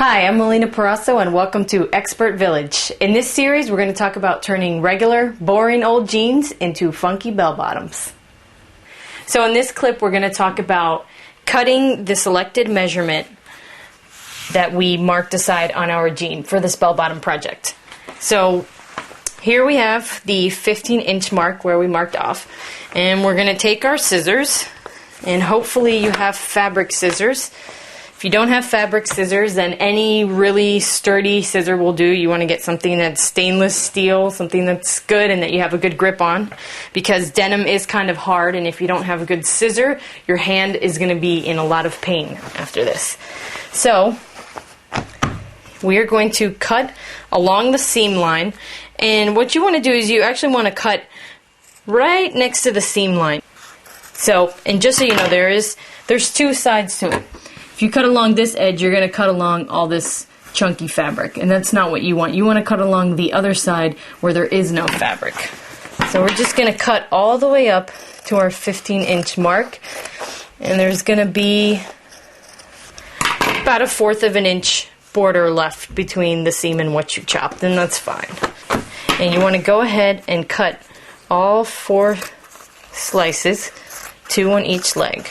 Hi, I'm Melina Parasso and welcome to Expert Village. In this series, we're going to talk about turning regular, boring old jeans into funky bell bottoms. So in this clip, we're going to talk about cutting the selected measurement that we marked aside on our jean for this bell bottom project. So here we have the 15-inch mark where we marked off, and we're going to take our scissors, and hopefully you have fabric scissors. If you don't have fabric scissors, then any really sturdy scissor will do. You want to get something that's stainless steel, something that's good and that you have a good grip on, because denim is kind of hard, and if you don't have a good scissor, your hand is going to be in a lot of pain after this. So we are going to cut along the seam line, and what you want to do is you actually want to cut right next to the seam line. So, and just so you know, there's two sides to it. If you cut along this edge, you're going to cut along all this chunky fabric, and that's not what you want. You want to cut along the other side where there is no fabric. So we're just going to cut all the way up to our 15-inch mark, and there's going to be about 1/4 of an inch border left between the seam and what you chopped, and that's fine. And you want to go ahead and cut all 4 slices, 2 on each leg.